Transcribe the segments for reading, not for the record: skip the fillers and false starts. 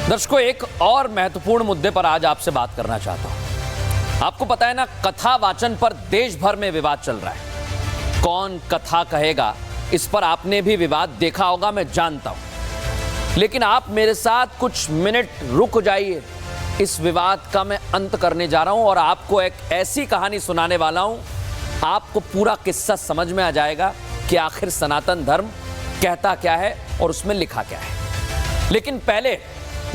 दर्शकों, एक और महत्वपूर्ण मुद्दे पर आज आपसे बात करना चाहता हूं। आपको पता है ना, कथा वाचन पर देश भर में विवाद चल रहा है। कौन कथा कहेगा, इस पर आपने भी विवाद देखा होगा, मैं जानता हूं। लेकिन आप मेरे साथ कुछ मिनट रुक जाइए। इस विवाद का मैं अंत करने जा रहा हूं और आपको एक ऐसी कहानी सुनाने वाला हूं, आपको पूरा किस्सा समझ में आ जाएगा कि आखिर सनातन धर्म कहता क्या है और उसमें लिखा क्या है। लेकिन पहले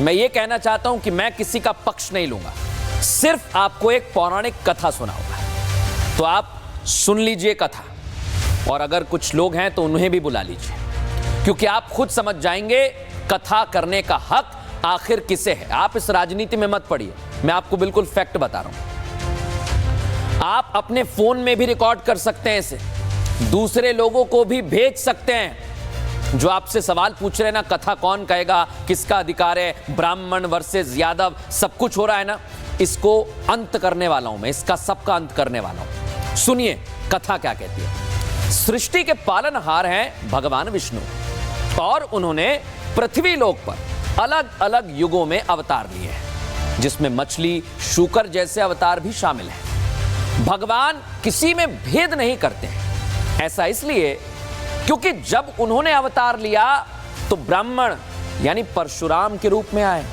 मैं ये कहना चाहता हूं कि मैं किसी का पक्ष नहीं लूंगा, सिर्फ आपको एक पौराणिक कथा सुनाऊंगा। तो आप सुन लीजिए कथा, और अगर कुछ लोग हैं तो उन्हें भी बुला लीजिए, क्योंकि आप खुद समझ जाएंगे कथा करने का हक आखिर किसे है। आप इस राजनीति में मत पड़िए, मैं आपको बिल्कुल फैक्ट बता रहा हूं। आप अपने फोन में भी रिकॉर्ड कर सकते हैं, इसे दूसरे लोगों को भी भेज सकते हैं। जो आपसे सवाल पूछ रहे हैं ना, कथा कौन कहेगा, किसका अधिकार है, ब्राह्मण वर्सेस यादव, सब कुछ हो रहा है ना, इसको अंत करने वाला हूं मैं, इसका सबका अंत करने वाला हूं। सुनिए कथा क्या कहती है। सृष्टि के पालनहार हैं भगवान विष्णु, और उन्होंने पृथ्वी लोक पर अलग अलग युगों में अवतार लिए हैं, जिसमें मछली, शूकर जैसे अवतार भी शामिल हैं। भगवान किसी में भेद नहीं करते हैं। ऐसा इसलिए क्योंकि जब उन्होंने अवतार लिया तो ब्राह्मण यानी परशुराम के रूप में आए,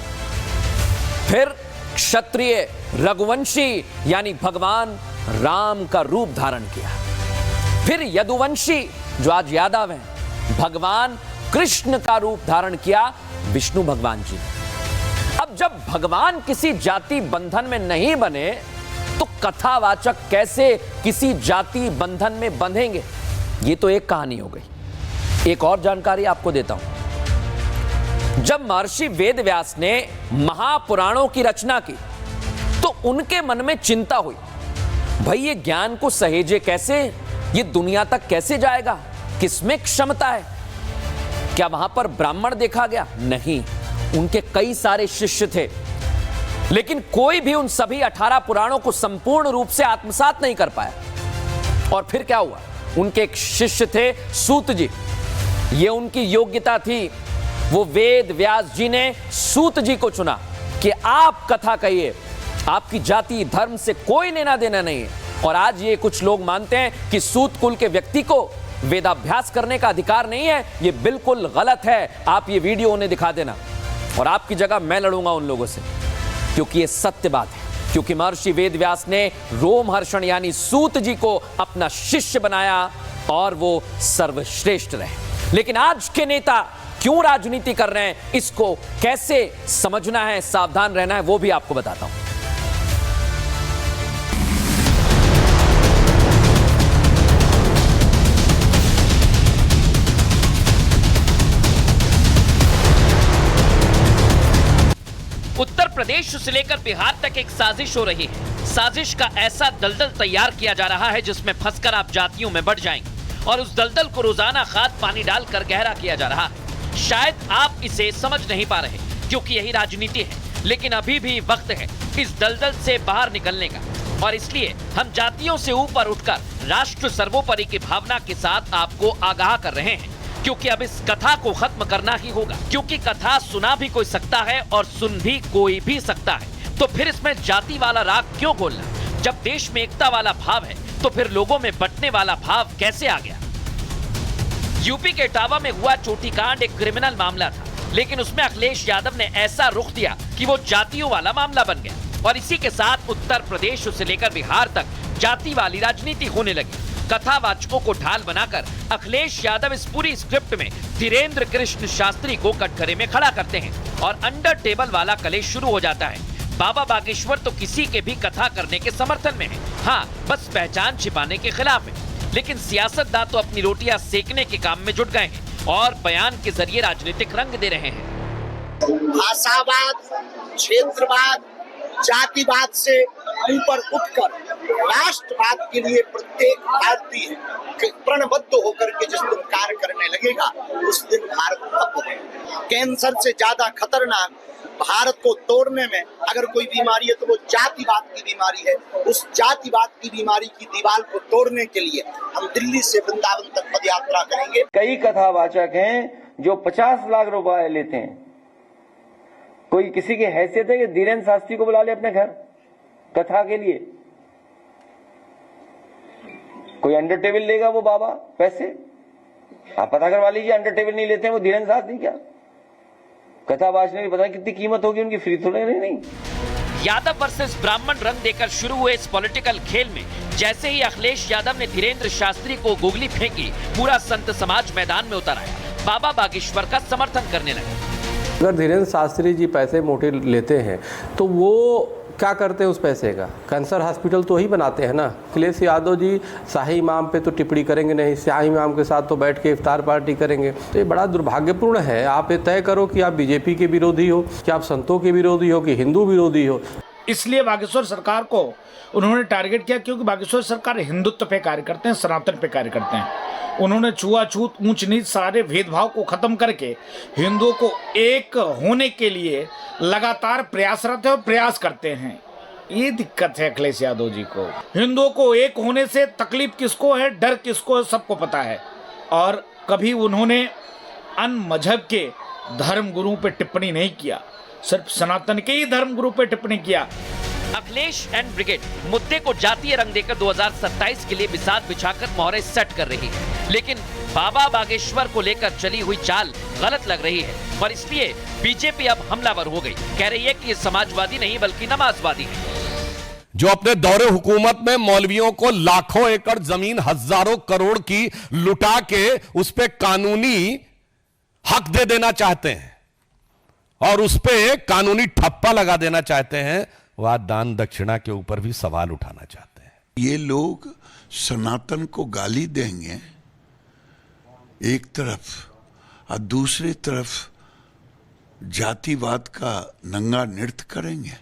फिर क्षत्रिय रघुवंशी यानी भगवान राम का रूप धारण किया, फिर यदुवंशी जो आज यादव हैं, भगवान कृष्ण का रूप धारण किया, विष्णु भगवान जी। अब जब भगवान किसी जाति बंधन में नहीं बने तो कथावाचक कैसे किसी जाति बंधन में बंधेंगे। ये तो एक कहानी हो गई। एक और जानकारी आपको देता हूं। जब महर्षि वेदव्यास ने महापुराणों की रचना की तो उनके मन में चिंता हुई, भाई ये ज्ञान को सहेजे कैसे, ये दुनिया तक कैसे जाएगा, किसमें क्षमता है। क्या वहां पर ब्राह्मण देखा गया? नहीं, उनके कई सारे शिष्य थे, लेकिन कोई भी उन सभी 18 पुराणों को संपूर्ण रूप से आत्मसात नहीं कर पाया। और फिर क्या हुआ, उनके एक शिष्य थे सूत जी, ये उनकी योग्यता थी। वो वेद व्यास जी ने सूत जी को चुना कि आप कथा कहिए, आपकी जाति धर्म से कोई लेना देना नहीं है। और आज ये कुछ लोग मानते हैं कि सूत कुल के व्यक्ति को वेदाभ्यास करने का अधिकार नहीं है। ये बिल्कुल गलत है। आप ये वीडियो उन्हें दिखा देना, और आपकी जगह मैं लड़ूंगा उन लोगों से, क्योंकि ये सत्य बात है। क्योंकि महर्षि वेदव्यास ने रोमहर्षण यानी सूत जी को अपना शिष्य बनाया और वो सर्वश्रेष्ठ रहे। लेकिन आज के नेता क्यों राजनीति कर रहे हैं, इसको कैसे समझना है, सावधान रहना है, वो भी आपको बताता हूं। उत्तर प्रदेश से लेकर बिहार तक एक साजिश हो रही है। साजिश का ऐसा दलदल तैयार किया जा रहा है जिसमें फंसकर आप जातियों में बढ़ जाएंगे, और उस दलदल को रोजाना खाद पानी डालकर गहरा किया जा रहा है। शायद आप इसे समझ नहीं पा रहे क्योंकि यही राजनीति है, लेकिन अभी भी वक्त है इस दलदल से बाहर निकलने का। और इसलिए हम जातियों से ऊपर उठकर राष्ट्र सर्वोपरि की भावना के साथ आपको आगाह कर रहे हैं, क्योंकि अब इस कथा को खत्म करना ही होगा। क्योंकि कथा सुना भी कोई सकता है और सुन भी कोई भी सकता है, तो फिर इसमें जाति वाला राग क्यों खोलना? जब देश में एकता वाला भाव है तो फिर लोगों में बंटने वाला भाव कैसे आ गया? यूपी के इटावा में हुआ चोटीकांड एक क्रिमिनल मामला था, लेकिन उसमें अखिलेश यादव ने ऐसा रुख दिया कि वो जातियों वाला मामला बन गया, और इसी के साथ उत्तर प्रदेश से लेकर बिहार तक जाति वाली राजनीति होने लगी। कथावाचकों को ढाल बनाकर अखिलेश यादव इस पूरी स्क्रिप्ट में धीरेन्द्र कृष्ण शास्त्री को कटघरे में खड़ा करते हैं, और अंडर टेबल वाला कलेश शुरू हो जाता है। बाबा बागेश्वर तो किसी के भी कथा करने के समर्थन में है, हाँ बस पहचान छिपाने के खिलाफ है। लेकिन सियासतदान तो अपनी रोटियां सेकने के काम में जुट गए हैं और बयान के जरिए राजनीतिक रंग दे रहे हैं। भाषावाद, क्षेत्रवाद, जातिवाद से ऊपर उठकर राष्ट्रवाद के लिए प्रत्येक भारतीय प्रणबद्ध होकर के जिस दिन कार्य करने लगेगा, उस दिन भारत खत्म होगा। कैंसर से ज्यादा खतरनाक भारत को तोड़ने में अगर कोई बीमारी है तो वो जातिवाद की बीमारी है। उस जातिवाद की बीमारी की दीवार को तोड़ने के लिए हम दिल्ली से वृंदावन तक पदयात्रा करेंगे। कई कथावाचक हैं जो 50 लाख रुपए लेते हैं, कोई किसी की हैसियत है कि धीरेन्द्र शास्त्री को बुला ले अपने घर कथा के लिए? कोई अंडर टेबल लेगा वो बाबा पैसे? आप पता करवा लीजिए, अंडर टेबल नहीं लेते हैं वो धीरेन्द्र शास्त्री क्या? कथा वाचने की पता कितनी कीमत होगी उनकी, फ्री थोड़े नहीं। यादव वर्सेस ब्राह्मण रंग देकर शुरू हुए इस पॉलिटिकल खेल में जैसे ही अखिलेश यादव ने धीरेन्द्र शास्त्री को गोगली फेंकी, पूरा संत समाज मैदान में उतर आया, बाबा बागेश्वर का समर्थन करने लगा। अगर धीरेन्द्र शास्त्री जी पैसे मोटे लेते हैं तो वो क्या करते हैं उस पैसे का? कैंसर हॉस्पिटल तो ही बनाते हैं ना। अखिलेश यादव जी शाही इमाम पे तो टिप्पणी करेंगे नहीं, शाही इमाम के साथ तो बैठ के इफ्तार पार्टी करेंगे। तो ये बड़ा दुर्भाग्यपूर्ण है। आप ये तय करो कि आप बीजेपी के विरोधी हो, कि आप संतों के विरोधी हो, कि हिंदू विरोधी हो। इसलिए बागेश्वर सरकार को उन्होंने टारगेट किया क्योंकि बागेश्वर सरकार हिंदुत्व पे कार्य करते हैं, सनातन पे कार्य करते हैं। उन्होंने छुआछूत, ऊंच नीच, सारे भेदभाव को खत्म करके हिंदुओं को एक होने के लिए लगातार प्रयासरत है और प्रयास करते हैं। ये दिक्कत है अखिलेश यादव जी को। हिंदुओं को एक होने से तकलीफ किसको है, डर किसको है, सबको पता है। और कभी उन्होंने अन्य मजहब के धर्म गुरुओं पे टिप्पणी नहीं किया, सिर्फ सनातन के ही धर्म गुरु पे टिप्पणी किया। अखिलेश एंड ब्रिगेड मुद्दे को जातीय रंग देकर 2027 के लिए बिसात बिछाकर मोहरे सेट कर रही है, लेकिन बाबा बागेश्वर को लेकर चली हुई चाल गलत लग रही है और इसलिए बीजेपी अब हमलावर हो गई। कह रही है कि ये समाजवादी नहीं बल्कि नमाजवादी है। जो अपने दौरे हुकूमत में मौलवियों को लाखों एकड़ जमीन, हजारों करोड़ की लुटा के उस पे कानूनी हक दे देना चाहते हैं और उस पे कानूनी ठप्पा लगा देना चाहते हैं, वह दान दक्षिणा के ऊपर भी सवाल उठाना चाहते हैं। ये लोग सनातन को गाली देंगे एक तरफ और दूसरी तरफ जातिवाद का नंगा नृत्य करेंगे।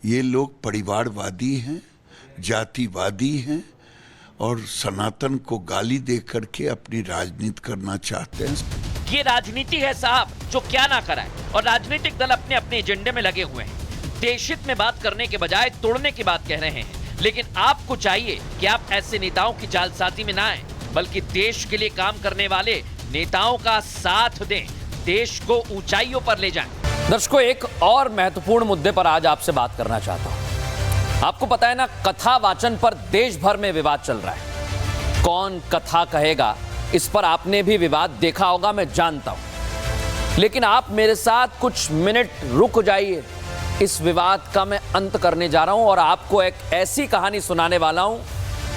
ये लोग परिवारवादी हैं, जातिवादी हैं और सनातन को गाली दे करके अपनी राजनीति करना चाहते हैं। ये राजनीति है साहब, जो क्या ना कराए, और राजनीतिक दल अपने अपने एजेंडे में लगे हुए हैं। देश हित में बात करने के बजाय तोड़ने की बात कह रहे हैं। लेकिन आपको चाहिए कि आप ऐसे नेताओं की जालसाजी में ना आए, बल्कि देश के लिए काम करने वाले नेताओं का साथ दें, देश को ऊंचाइयों पर ले जाएं। दर्शकों, एक और महत्वपूर्ण मुद्दे पर आज आपसे बात करना चाहता हूं। आपको पता है ना, कथा वाचन पर देश भर में विवाद चल रहा है। कौन कथा कहेगा, इस पर आपने भी विवाद देखा होगा, मैं जानता हूं। लेकिन आप मेरे साथ कुछ मिनट रुक जाइए। इस विवाद का मैं अंत करने जा रहा हूं और आपको एक ऐसी कहानी सुनाने वाला हूं,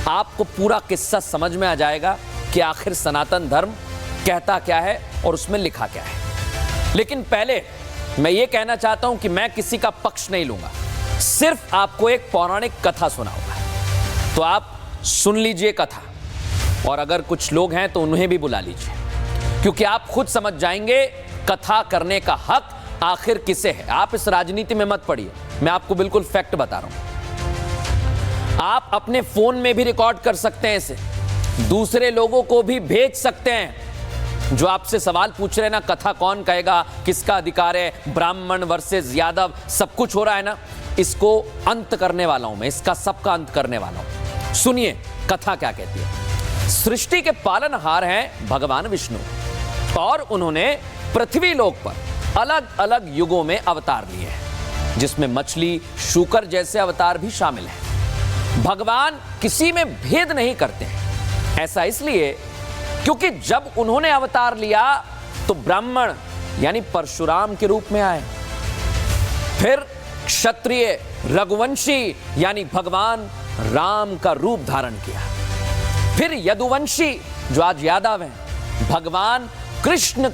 आपको पूरा किस्सा समझ में आ जाएगा कि आखिर सनातन धर्म कहता क्या है और उसमें लिखा क्या है। लेकिन पहले मैं ये कहना चाहता हूं कि मैं किसी का पक्ष नहीं लूंगा, सिर्फ आपको एक पौराणिक कथा सुनाऊंगा। तो आप सुन लीजिए कथा, और अगर कुछ लोग हैं तो उन्हें भी बुला लीजिए, क्योंकि आप खुद समझ जाएंगे कथा करने का हक आखिर किसे है। आप इस राजनीति में मत पड़िए, मैं आपको बिल्कुल फैक्ट बता रहा हूं। आप अपने फोन में भी रिकॉर्ड कर सकते हैं इसे, दूसरे लोगों को भी भेज सकते हैं। जो आपसे सवाल पूछ रहे हैं ना, कथा कौन कहेगा, किसका अधिकार है, ब्राह्मण वर्सेस यादव, सब कुछ हो रहा है ना, इसको अंत करने वाला हूं मैं, इसका सबका अंत करने वाला हूं। सुनिए कथा क्या कहती है। सृष्टि के पालनहार हैं भगवान विष्णु, और उन्होंने पृथ्वी लोक पर अलग अलग युगों में अवतार लिए हैं, जिसमें मछली, शूकर जैसे अवतार भी शामिल हैं। भगवान किसी में भेद नहीं करते हैं। ऐसा इसलिए क्योंकि जब उन्होंने अवतार लिया तो ब्राह्मण यानी परशुराम के रूप में आए, फिर क्षत्रिय रघुवंशी यानी भगवान राम का रूप धारण किया, फिर यदुवंशी जो आज यादव हैं, भगवान कृष्ण